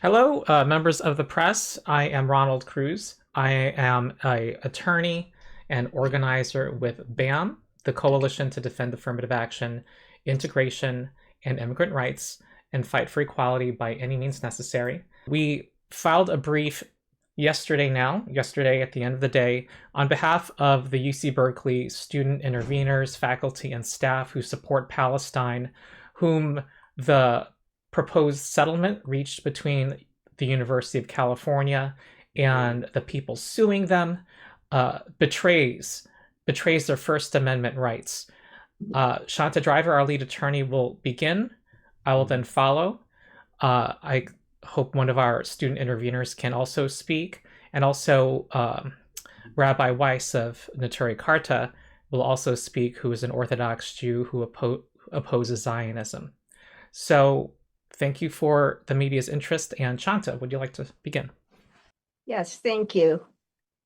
Hello, members of the press. I am Ronald Cruz. I am an attorney and organizer with BAMN, the Coalition to Defend Affirmative Action, Integration, and Immigrant Rights, and Fight for Equality by any means necessary. We filed a brief yesterday at the end of the day, on behalf of the UC-Berkeley student intervenors, faculty, and staff who support Palestine, whom the proposed settlement reached between the University of California and the people suing them betrays their First Amendment rights. Shanta Driver, our lead attorney, will begin. I will then follow. I hope one of our student intervenors can also speak, and also Rabbi Weiss of Neturei Karta will also speak, who is an Orthodox Jew who opposes Zionism. So thank you for the media's interest. And Shanta, would you like to begin? Yes, thank you.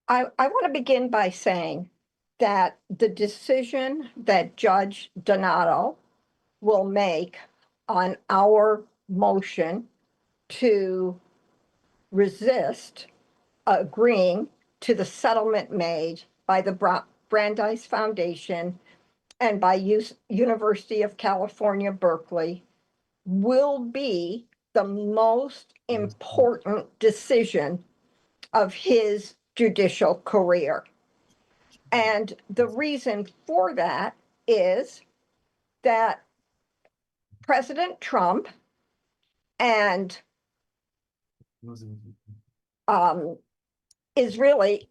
I want to begin by saying that the decision that Judge Donato will make on our motion to resist agreeing to the settlement made by the Brandeis Foundation and by University of California, Berkeley, will be the most important decision of his judicial career. And the reason for that is that President Trump and Israeli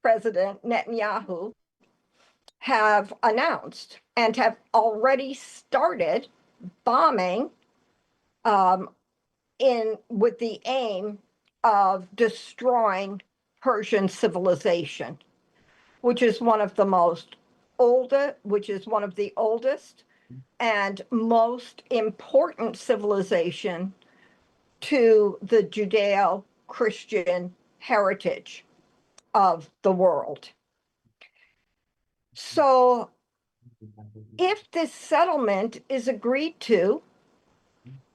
President Netanyahu have announced and have already started bombing with the aim of destroying Persian civilization, which is one of the oldest and most important civilization to the Judeo-Christian heritage of the world. So if this settlement is agreed to,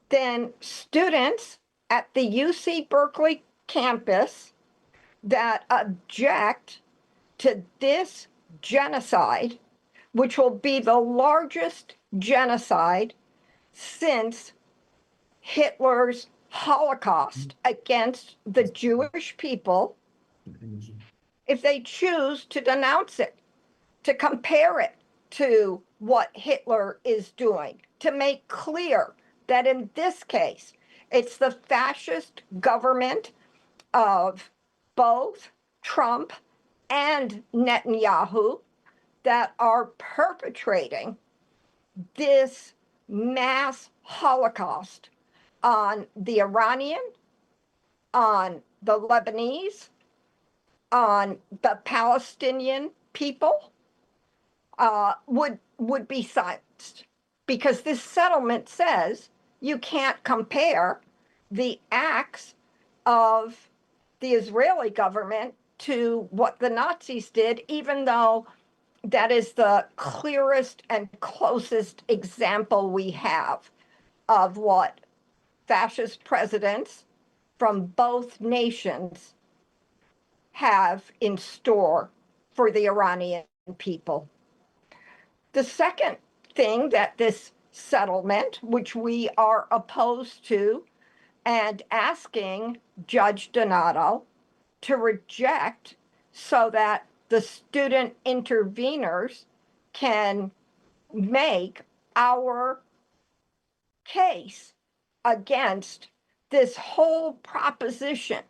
then students at the UC-Berkeley campus that object to this genocide, which will be the largest genocide since Hitler's Holocaust against the Jewish people, if they choose to denounce it, to compare it to what Hitler is doing, to make clear that in this case, it's the fascist government of both Trump and Netanyahu that are perpetrating this mass Holocaust on the Iranian, on the Lebanese, on the Palestinian people, would be silenced, because this settlement says you can't compare the acts of the Israeli government to what the Nazis did, even though that is the clearest and closest example we have of what fascist presidents from both nations have in store for the Iranian people. The second thing that this settlement, which we are opposed to and asking Judge Donato to reject so that the student intervenors can make our case against this whole proposition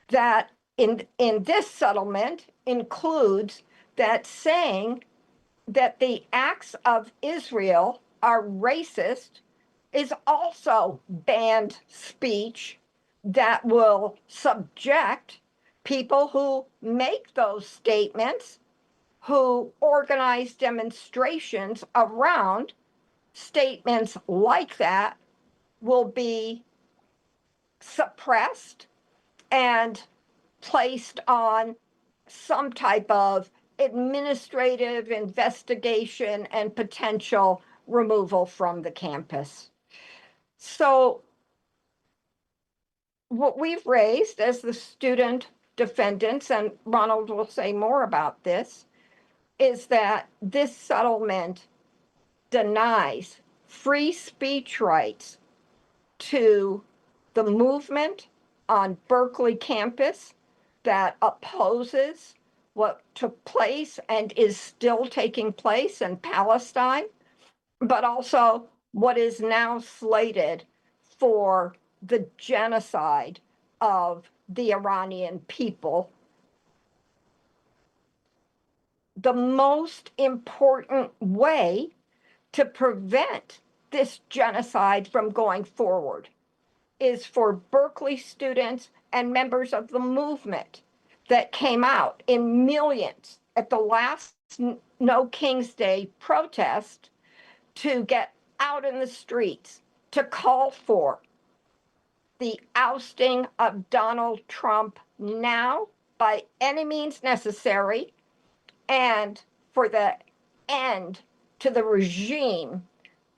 that in this settlement includes that saying that the acts of Israel are racist is also banned speech that will subject people who make those statements, who organize demonstrations around statements like that, will be suppressed and placed on some type of administrative investigation and potential removal from the campus. So what we've raised as the student defendants, and Ronald will say more about this, is that this settlement denies free speech rights to the movement on Berkeley campus that opposes what took place and is still taking place in Palestine, but also what is now slated for the genocide of the Iranian people. The most important way to prevent this genocide from going forward is for Berkeley students and members of the movement that came out in millions at the last No King's Day protest to get out in the streets to call for the ousting of Donald Trump now by any means necessary, and for the end to the regime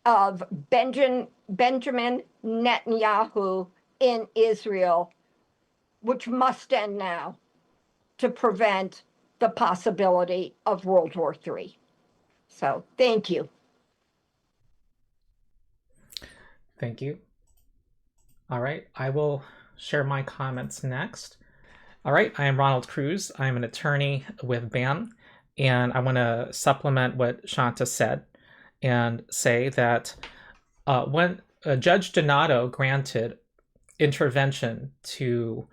of Benjamin Netanyahu in Israel, which must end now to prevent the possibility of World War III. So thank you. Thank you. All right, I will share my comments next. All right, I am Ronald Cruz. I'm an attorney with BAMN, and I want to supplement what Shanta said and say that when Judge Donato granted intervention to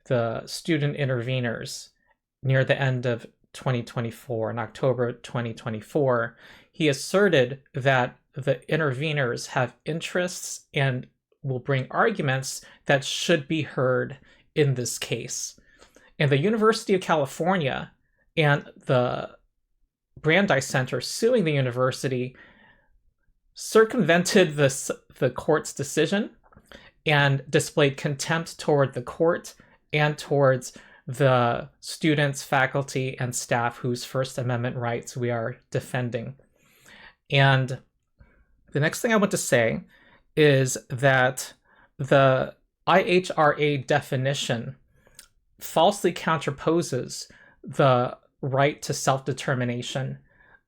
the student intervenors near the end of 2024, in October 2024, he asserted that the intervenors have interests and will bring arguments that should be heard in this case. And the University of California and the Brandeis Center suing the university circumvented the court's decision and displayed contempt toward the court and towards the students, faculty, and staff whose First Amendment rights we are defending. And the next thing I want to say is that the IHRA definition falsely counterposes the right to self-determination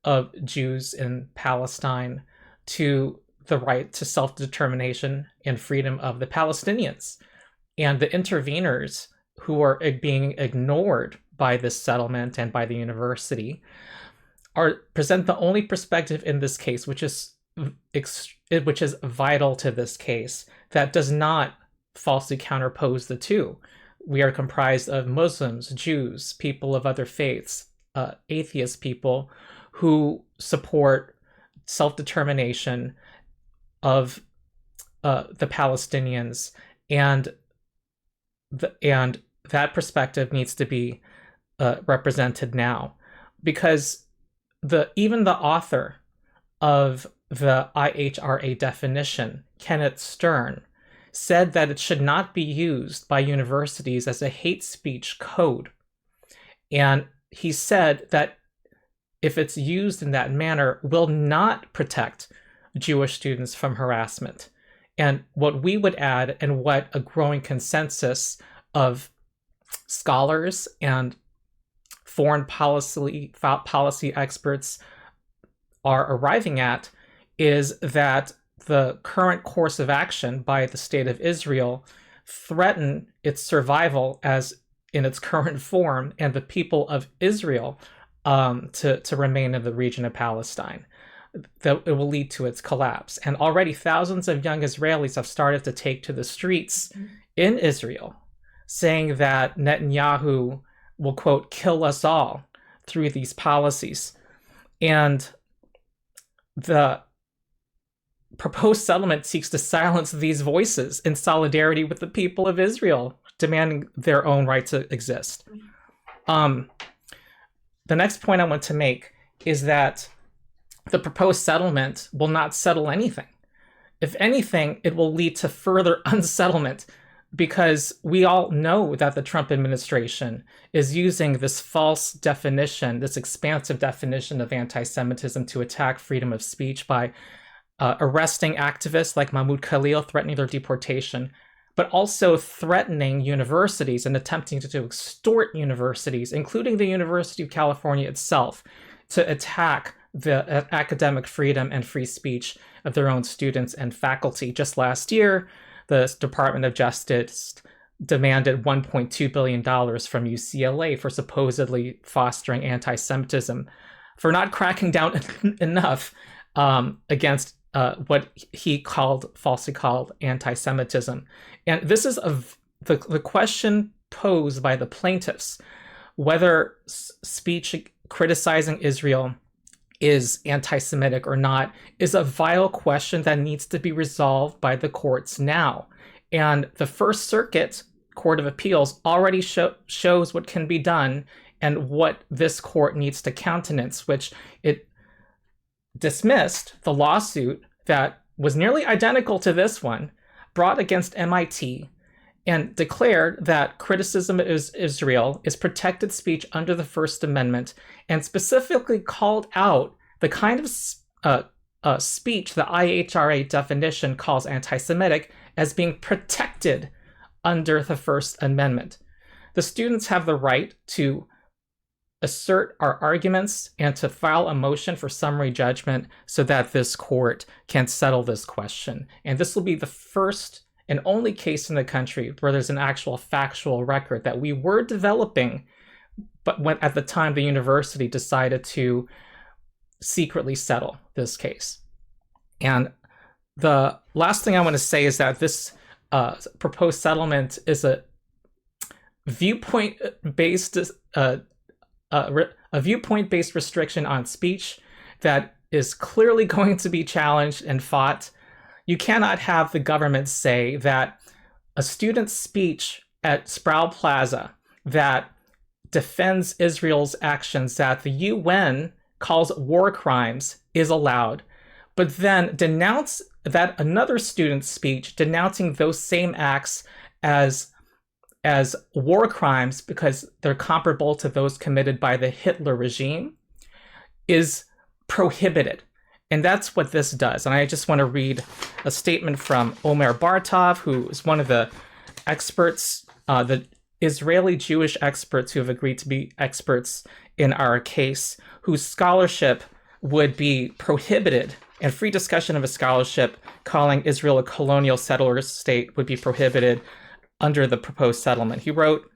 of Jews in Palestine to the right to self-determination and freedom of the Palestinians. And the intervenors who are being ignored by this settlement and by the university present the only perspective in this case, which is vital to this case, that does not falsely counterpose the two. We are comprised of Muslims, Jews, people of other faiths, atheist people who support self-determination of the Palestinians, and that perspective needs to be represented now, because even the author of the IHRA definition, Kenneth Stern, said that it should not be used by universities as a hate speech code. And he said that if it's used in that manner, will not protect Jewish students from harassment. And what we would add, and what a growing consensus of scholars and foreign policy experts are arriving at, is that the current course of action by the state of Israel threaten its survival as in its current form, and the people of Israel to remain in the region of Palestine. That it will lead to its collapse. And already thousands of young Israelis have started to take to the streets in Israel, saying that Netanyahu will, quote, kill us all through these policies. And the proposed settlement seeks to silence these voices in solidarity with the people of Israel, demanding their own right to exist. The next point I want to make is that the proposed settlement will not settle anything. If anything, it will lead to further unsettlement, because we all know that the Trump administration is using this false definition, this expansive definition of anti-Semitism, to attack freedom of speech by arresting activists like Mahmoud Khalil, threatening their deportation, but also threatening universities and attempting to extort universities, including the University of California itself, to attack the academic freedom and free speech of their own students and faculty. Just last year, the Department of Justice demanded $1.2 billion from UCLA for supposedly fostering anti-Semitism, for not cracking down enough against what he falsely called anti-Semitism. And this is the question posed by the plaintiffs, whether speech criticizing Israel is anti-Semitic or not, is a vital question that needs to be resolved by the courts now. And the First Circuit Court of Appeals already shows what can be done and what this court needs to countenance, which it dismissed the lawsuit that was nearly identical to this one, brought against MIT, and declared that criticism of Israel is protected speech under the First Amendment, and specifically called out the kind of speech the IHRA definition calls anti-Semitic as being protected under the First Amendment. The students have the right to assert our arguments and to file a motion for summary judgment so that this court can settle this question. And this will be the first and only case in the country where there's an actual factual record that we were developing, but when at the time the university decided to secretly settle this case. And the last thing I want to say is that this proposed settlement is a viewpoint-based restriction on speech that is clearly going to be challenged and fought. You cannot have the government say that a student's speech at Sproul Plaza that defends Israel's actions that the UN calls war crimes is allowed, but then denounce that another student's speech denouncing those same acts as war crimes because they're comparable to those committed by the Hitler regime is prohibited. And that's what this does. And I just want to read a statement from Omer Bartov, who is one of the experts, the Israeli Jewish experts who have agreed to be experts in our case, whose scholarship would be prohibited, and free discussion of a scholarship calling Israel a colonial settler state would be prohibited under the proposed settlement. He wrote,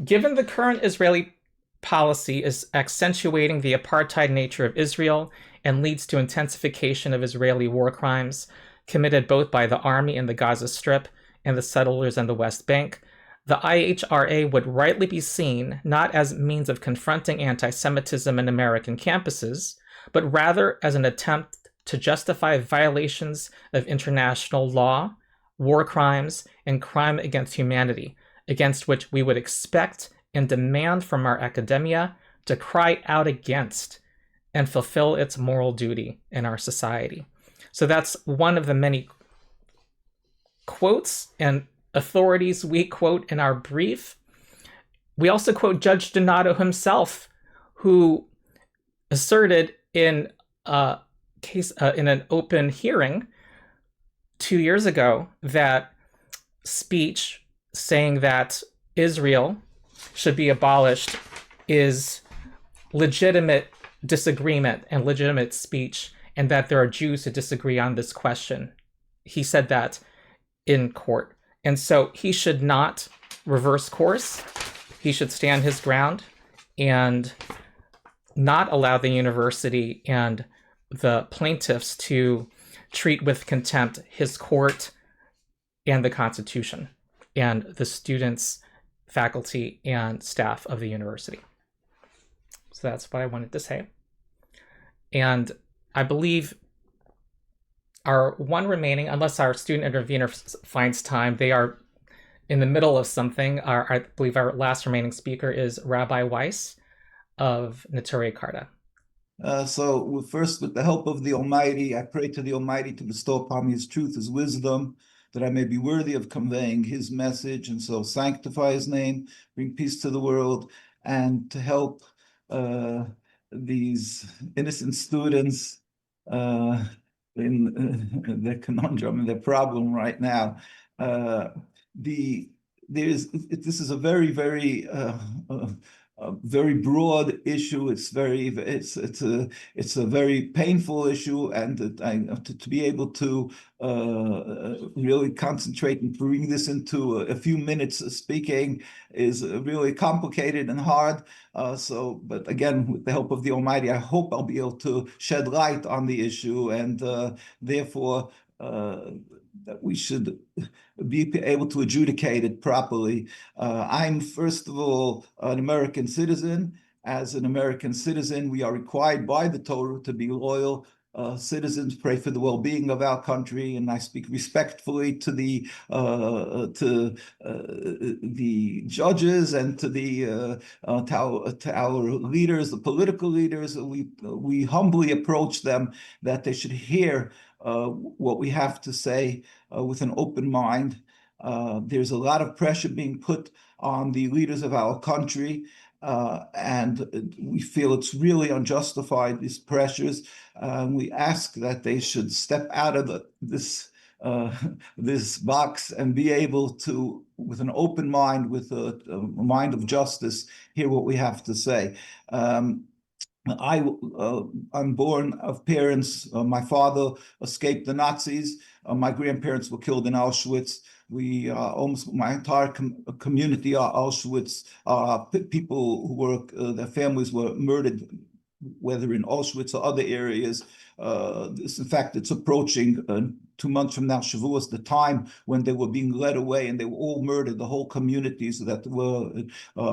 given the current Israeli policy is accentuating the apartheid nature of Israel and leads to intensification of Israeli war crimes committed both by the army in the Gaza Strip and the settlers in the West Bank, the IHRA would rightly be seen not as means of confronting anti-Semitism in American campuses, but rather as an attempt to justify violations of international law, war crimes, and crime against humanity, against which we would expect and demand from our academia to cry out against and fulfill its moral duty in our society. So that's one of the many quotes and authorities we quote in our brief. We also quote Judge Donato himself, who asserted in a case in an open hearing 2 years ago that speech saying that Israel should be abolished is legitimate disagreement and legitimate speech, and that there are Jews who disagree on this question. He said that in court. And so he should not reverse course. He should stand his ground and not allow the university and the plaintiffs to treat with contempt his court and the Constitution and the students, faculty, and staff of the university. So that's what I wanted to say. And I believe our one remaining, unless our student intervener finds time, they are in the middle of something. I believe our last remaining speaker is Rabbi Weiss of Neturei Karta. So first, with the help of the Almighty, I pray to the Almighty to bestow upon me his truth, his wisdom, that I may be worthy of conveying his message, and so sanctify his name, bring peace to the world, and to help these innocent students in the conundrum and the problem right now. This is a very, very a very broad issue. It's a very painful issue, and to be able to really concentrate and bring this into a few minutes of speaking is really complicated and hard. But again, with the help of the Almighty, I hope I'll be able to shed light on the issue, and therefore that we should be able to adjudicate it properly. I'm, first of all, an American citizen. As an American citizen, we are required by the Torah to be loyal citizens, pray for the well-being of our country, and I speak respectfully to the judges and to our leaders, the political leaders. We humbly approach them that they should hear what we have to say with an open mind. There's a lot of pressure being put on the leaders of our country, and we feel it's really unjustified, these pressures. We ask that they should step out of this box and be able to, with an open mind, with a mind of justice, hear what we have to say. I'm born of parents. My father escaped the Nazis. My grandparents were killed in Auschwitz. We almost my entire community are Auschwitz. People who were their families were murdered, whether in Auschwitz or other areas. In fact, it's approaching 2 months from now, Shavuos, the time when they were being led away, and they were all murdered, the whole communities that were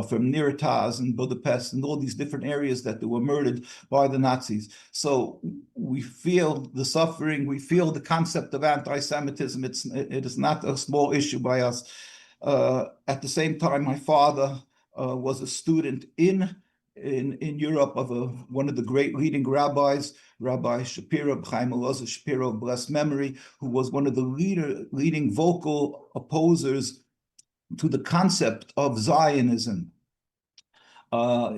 from Neturei and Budapest and all these different areas that they were murdered by the Nazis. So we feel the suffering, we feel the concept of anti-Semitism. It is not a small issue by us. At the same time, my father was a student in Europe of one of the great leading rabbis, Rabbi Shapiro, Chaim Elazar Shapiro of blessed memory, who was one of the leading vocal opposers to the concept of Zionism.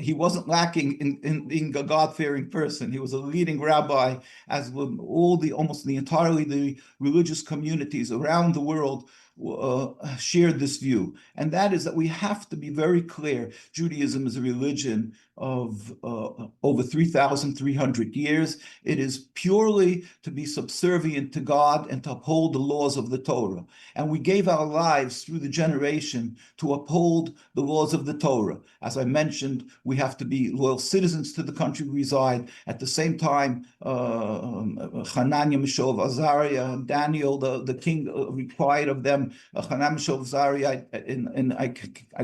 He wasn't lacking in being a God-fearing person. He was a leading rabbi, as were almost entirely the religious communities around the world shared this view. And that is that we have to be very clear. Judaism is a religion of over 3,300 years. It is purely to be subservient to God and to uphold the laws of the Torah. And we gave our lives through the generation to uphold the laws of the Torah. As I mentioned, we have to be loyal citizens to the country we reside. At the same time, Hananiah, Mishael of Azariah, and Daniel, the king, required of them, Hananiah, Mishael of Azariah, and I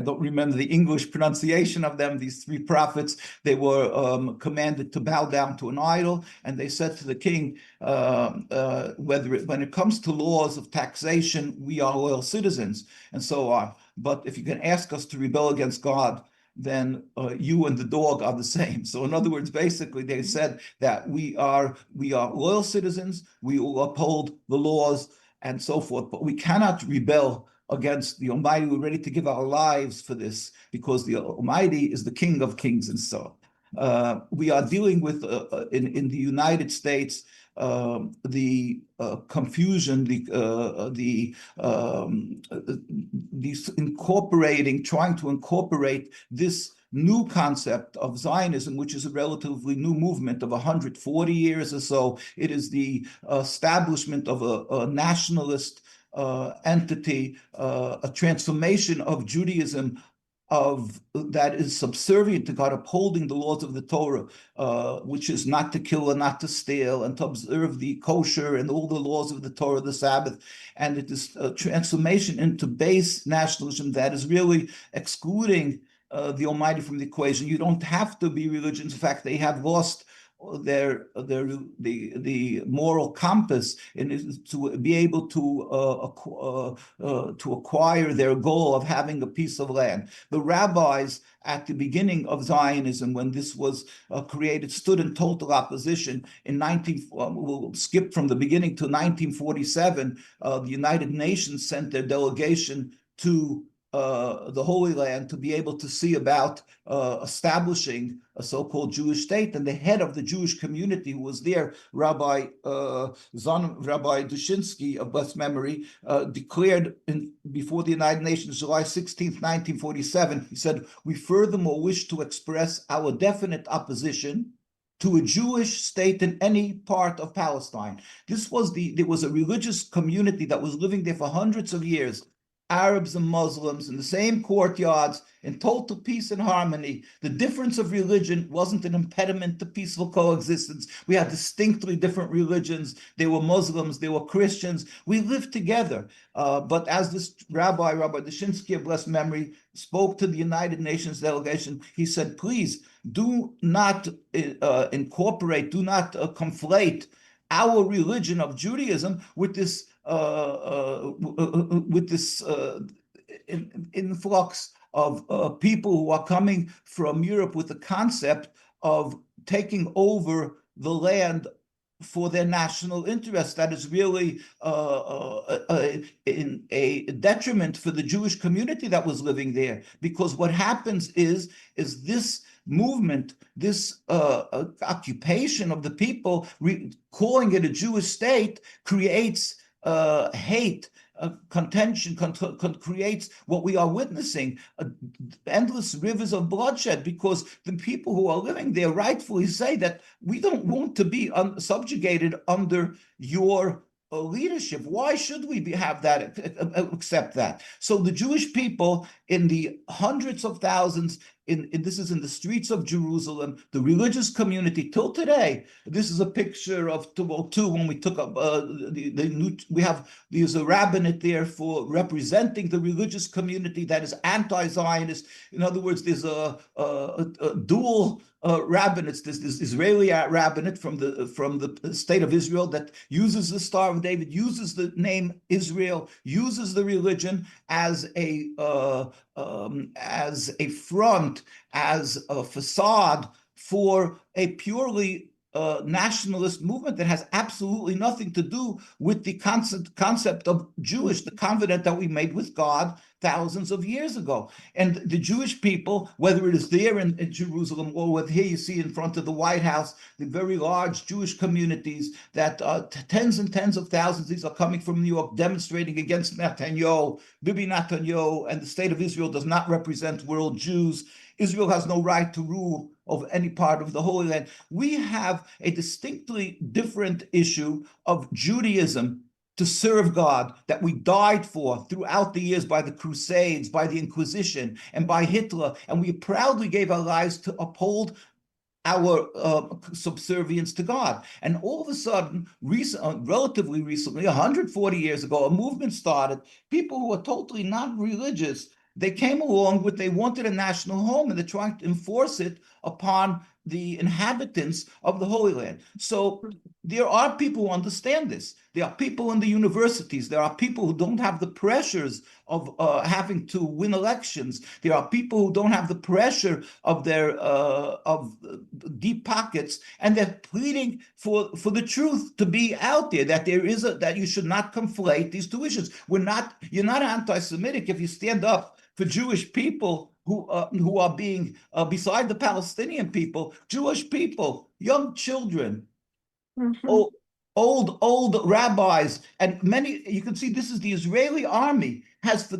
don't remember the English pronunciation of them, these three prophets. They were commanded to bow down to an idol, and they said to the king, when it comes to laws of taxation, we are loyal citizens, and so on. But if you can ask us to rebel against God, then you and the dog are the same. So in other words, basically they said that we are loyal citizens, we will uphold the laws and so forth, but we cannot rebel against the Almighty. We're ready to give our lives for this because the Almighty is the King of Kings. And so we are dealing with, in the United States, the confusion, trying to incorporate this new concept of Zionism, which is a relatively new movement of 140 years or so. It is the establishment of a nationalist entity, a transformation of Judaism that is subservient to God, upholding the laws of the Torah, which is not to kill and not to steal and to observe the kosher and all the laws of the Torah, the Sabbath. And it is a transformation into base nationalism that is really excluding the Almighty from the equation. You don't have to be religious. In fact, they have lost the moral compass to be able to acquire their goal of having a piece of land. The rabbis at the beginning of Zionism, when this was created, stood in total opposition. We'll skip from the beginning to 1947. The United Nations sent their delegation to the Holy Land to be able to see about establishing a so-called Jewish state. And the head of the Jewish community who was there, Rabbi Dushinsky of blessed memory, declared before the United Nations, July 16th, 1947, he said, "We furthermore wish to express our definite opposition to a Jewish state in any part of Palestine." There was a religious community that was living there for hundreds of years, Arabs and Muslims in the same courtyards, in total peace and harmony. The difference of religion wasn't an impediment to peaceful coexistence. We had distinctly different religions. They were Muslims, they were Christians. We lived together. But as this Rabbi Dushinsky of blessed memory, spoke to the United Nations delegation, he said, please do not incorporate, do not conflate our religion of Judaism with this influx of people who are coming from Europe with the concept of taking over the land for their national interest. That is really in a detriment for the Jewish community that was living there. Because what happens is this movement, this occupation of the people, calling it a Jewish state, creates hate, contention, creates what we are witnessing, endless rivers of bloodshed, because the people who are living there rightfully say that we don't want to be subjugated under your leadership. Why should we have that, accept that? So the Jewish people, in the hundreds of thousands, this is in the streets of Jerusalem, the religious community till today. This is a picture of 2002 when we took up there's a rabbinate there for representing the religious community that is anti-Zionist. In other words, there's a dual rabbinates. This Israeli rabbinate from the state of Israel that uses the Star of David, uses the name Israel, uses the religion as a front, as a facade for a purely nationalist movement that has absolutely nothing to do with the concept of Jewish, the covenant that we made with God thousands of years ago. And the Jewish people, whether it is there in Jerusalem or whether here you see in front of the White House, the very large Jewish communities that tens and tens of thousands, these are coming from New York, demonstrating against Netanyahu, Bibi Netanyahu, and the state of Israel does not represent world Jews. Israel has no right to rule over any part of the Holy Land. We have a distinctly different issue of Judaism to serve God that we died for throughout the years by the Crusades, by the Inquisition, and by Hitler. And we proudly gave our lives to uphold our subservience to God. And all of a sudden, relatively recently, 140 years ago, a movement started. People who are totally not religious, they came along with, they wanted a national home, and they're trying to enforce it upon the inhabitants of the Holy Land. So there are people who understand this. There are people in the universities. There are people who don't have the pressures of having to win elections. There are people who don't have the pressure of their of deep pockets, and they're pleading for the truth to be out there. That there is that you should not conflate these two issues. You're not anti-Semitic if you stand up for Jewish people who are being beside the Palestinian people, Jewish people, young children, old rabbis, and many. You can see this is the Israeli army has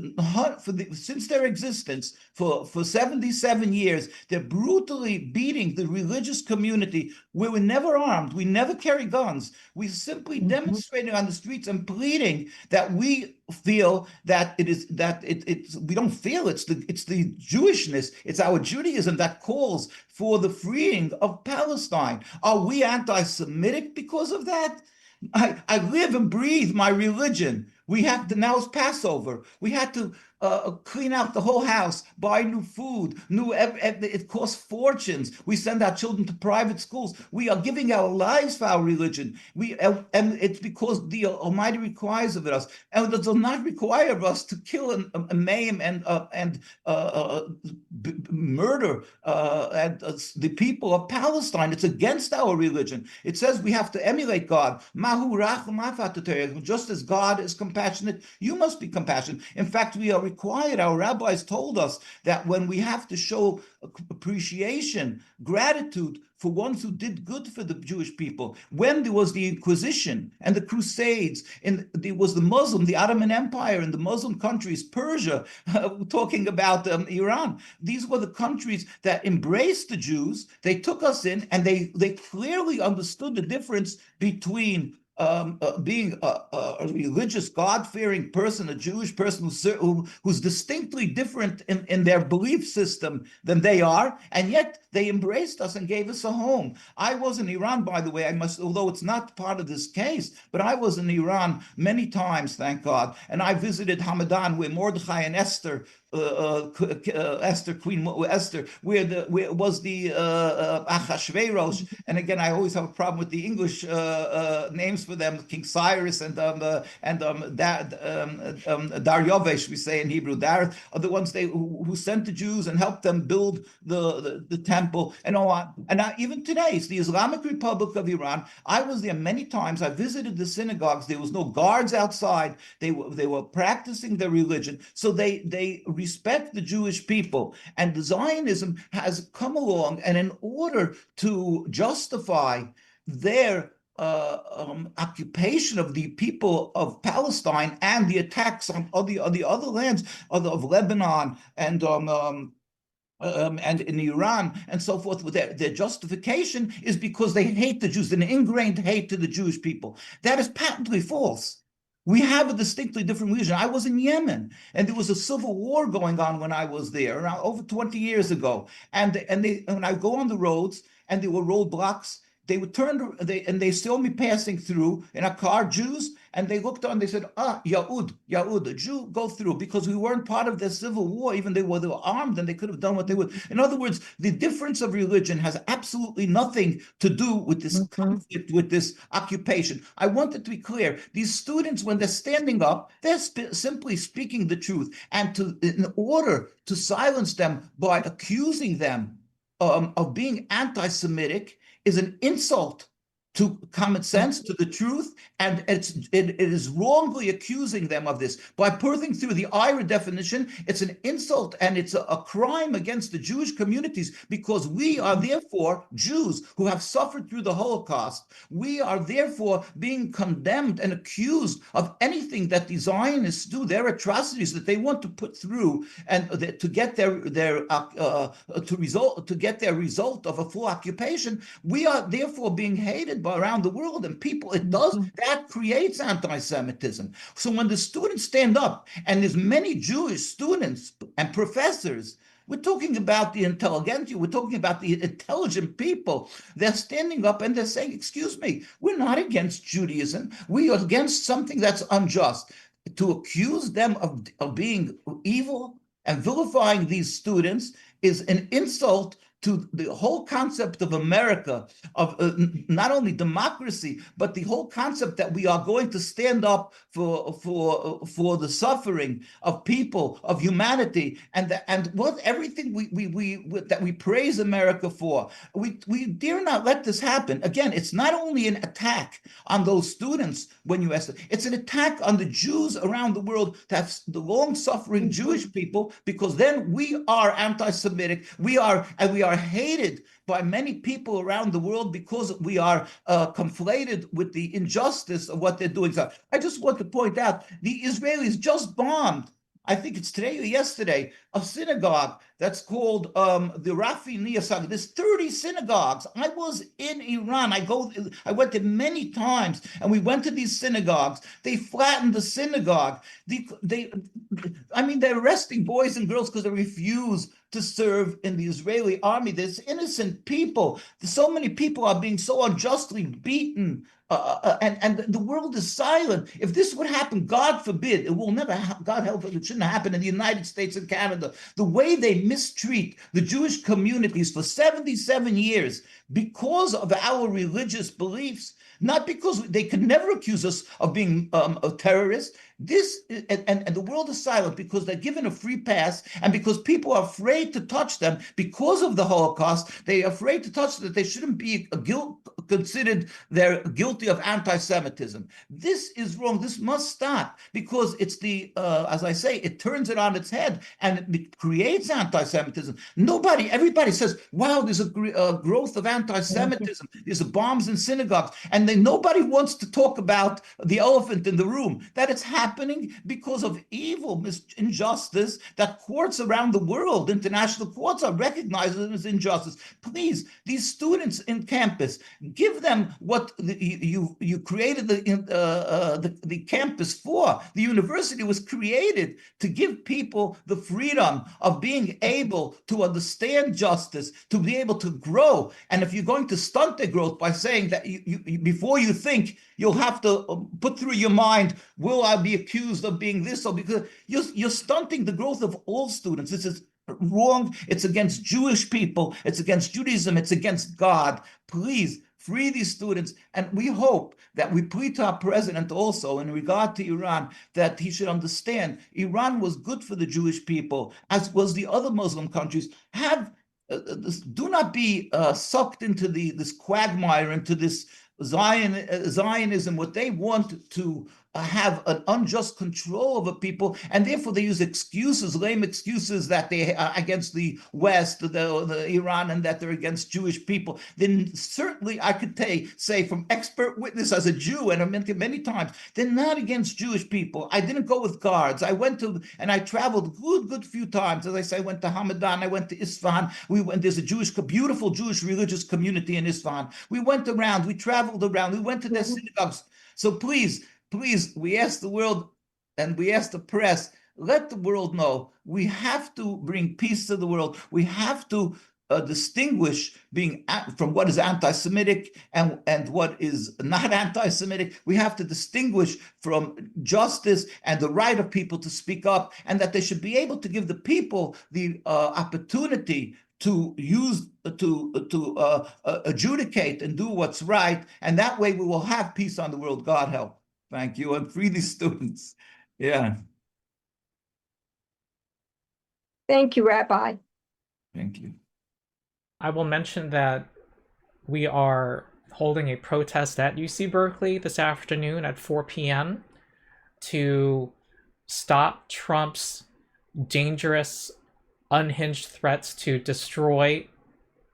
since their existence for 77 years. They're brutally beating the religious community. We were never armed. We never carry guns. We simply demonstrating on the streets and pleading that we feel that it's we don't feel it's the Jewishness, it's our Judaism that calls for the freeing of Palestine. Are we anti-Semitic because of that? I live and breathe my religion. We have to, now it's Passover. We had to clean out the whole house, buy new food, it costs fortunes. We send our children to private schools. We are giving our lives for our religion. And it's because the Almighty requires of us. And it does not require of us to kill and maim and murder the people of Palestine. It's against our religion. It says we have to emulate God. Just as God is compassionate, you must be compassionate. In fact, we are required. Our rabbis told us that when we have to show appreciation, gratitude for ones who did good for the Jewish people, when there was the Inquisition and the Crusades, and there was the Ottoman Empire and the Muslim countries, Persia, talking about Iran. These were the countries that embraced the Jews. They took us in, and they clearly understood the difference between being a religious, God-fearing person, a Jewish person who's distinctly different in their belief system than they are, and yet they embraced us and gave us a home. I was in Iran, by the way, although it's not part of this case, but I was in Iran many times, thank God, and I visited Hamadan, where Mordechai and Esther, Queen Esther, where was the Achashverosh, and again, I always have a problem with the English names for them, King Cyrus and Daryovesh, we say in Hebrew. Dar are the ones who sent the Jews and helped them build the temple and all on. And now, even today, it's the Islamic Republic of Iran. I was there many times. I visited the synagogues. There was no guards outside. They were practicing their religion. So they respect the Jewish people. And Zionism has come along, and in order to justify their occupation of the people of Palestine and the attacks on the other lands of Lebanon and in Iran and so forth, with their justification is because they hate the Jews, an ingrained hate to the Jewish people. That is patently false. We have a distinctly different religion. I was in Yemen, and there was a civil war going on when I was there, around over 20 years ago. And when I go on the roads, and there were roadblocks, they would turn, and they saw me passing through in a car, Jews, and they looked on, they said, Yahud, a Jew, go through, because we weren't part of the civil war, even they were armed, and they could have done what they would. In other words, the difference of religion has absolutely nothing to do with this conflict, with this occupation. I want it to be clear. These students, when they're standing up, they're simply speaking the truth. And in order to silence them by accusing them of being anti-Semitic is an insult to common sense, to the truth, and it is wrongly accusing them of this. By purging through the IHRA definition, it's an insult and it's a crime against the Jewish communities, because we are therefore Jews who have suffered through the Holocaust. We are therefore being condemned and accused of anything that the Zionists do, their atrocities that they want to put through, and to get their result of a full occupation. We are therefore being hated around the world, and people, that creates anti-Semitism. So when the students stand up, and there's many Jewish students and professors, we're talking about the intelligentsia, we're talking about the intelligent people, they're standing up and they're saying, excuse me, we're not against Judaism, we are against something that's unjust. To accuse them of being evil and vilifying these students is an insult to the whole concept of America, of not only democracy, but the whole concept that we are going to stand up for the suffering of people, of humanity, and what everything that we praise America for. We dare not let this happen. Again, it's not only an attack on those students when you ask them, it's an attack on the Jews around the world, that's the long-suffering Jewish people, because then we are anti-Semitic, we are hated by many people around the world because we are conflated with the injustice of what they're doing. So I just want to point out, the Israelis just bombed, I think it's today or yesterday, a synagogue that's called the Rafi Niyasag. There's 30 synagogues. I was in Iran. I went there many times, and we went to these synagogues. They flattened the synagogue. They're arresting boys and girls because they refuse to serve in the Israeli army. There's innocent people. So many people are being so unjustly beaten, and the world is silent. If this would happen, God forbid, it will never God help it, it shouldn't happen in the United States and Canada. The way they mistreat the Jewish communities for 77 years because of our religious beliefs, not because they could never accuse us of being terrorists. This and the world is silent because they're given a free pass, and because people are afraid to touch them because of the Holocaust. They're afraid to touch that they shouldn't be considered they're guilty of anti-Semitism. This is wrong. This must stop, because it's the as I say, it turns it on its head and it creates anti-Semitism. Everybody says, wow, there's a growth of anti-Semitism. There's bombs in synagogues, and then nobody wants to talk about the elephant in the room, that it's happening because of evil, injustice that courts around the world, international courts, are recognizing as injustice. Please, these students in campus, give them what you created the campus for. The university was created to give people the freedom of being able to understand justice, to be able to grow. And if you're going to stunt their growth by saying that before you think, you'll have to put through your mind, will I be accused of being this? Or because you're stunting the growth of all students. This is wrong. It's against Jewish people. It's against Judaism. It's against God. Please free these students. And we hope that we plead to our president also in regard to Iran, that he should understand Iran was good for the Jewish people, as was the other Muslim countries. Do not be sucked into this quagmire, into this Zionism, what they want to have an unjust control over people, and therefore they use excuses, lame excuses, that they are against the West, the Iran, and that they're against Jewish people. Then certainly I could say from expert witness as a Jew, and I've been to many times, they're not against Jewish people. I didn't go with guards. I went to, and I traveled good few times. As I say, I went to Hamadan, I went to Isfahan. There's a beautiful Jewish religious community in Isfahan. We went around, we traveled around, we went to their synagogues. So please, we ask the world and we ask the press, let the world know we have to bring peace to the world. We have to distinguish from what is anti-Semitic and what is not anti-Semitic. We have to distinguish from justice and the right of people to speak up, and that they should be able to give the people the opportunity to adjudicate and do what's right, and that way we will have peace on the world. God help. Thank you, and free these students. Yeah. Thank you, Rabbi. Thank you. I will mention that we are holding a protest at UC-Berkeley this afternoon at 4 p.m. to stop Trump's dangerous, unhinged threats to destroy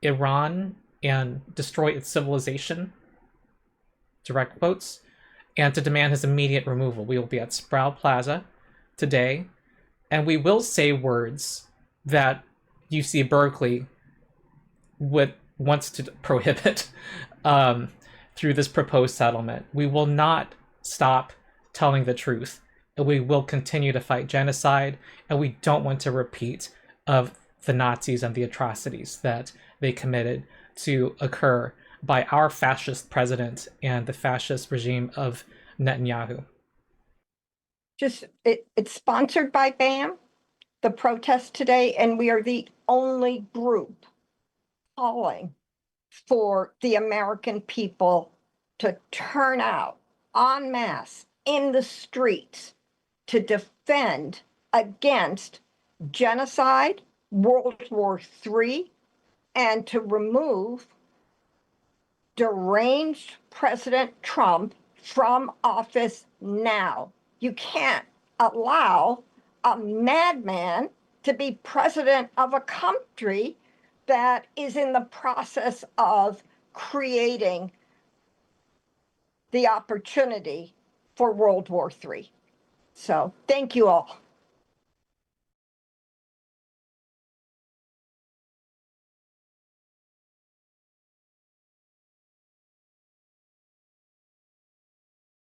Iran and destroy its civilization, direct quotes, and to demand his immediate removal. We will be at Sproul Plaza today, and we will say words that UC-Berkeley wants to prohibit through this proposed settlement. We will not stop telling the truth, and we will continue to fight genocide, and we don't want to repeat of the Nazis and the atrocities that they committed to occur by our fascist president and the fascist regime of Netanyahu. It's sponsored by BAMN, the protest today, and we are the only group calling for the American people to turn out en masse in the streets to defend against genocide, World War III, and to remove deranged President Trump from office now. You can't allow a madman to be president of a country that is in the process of creating the opportunity for World War III. So thank you all.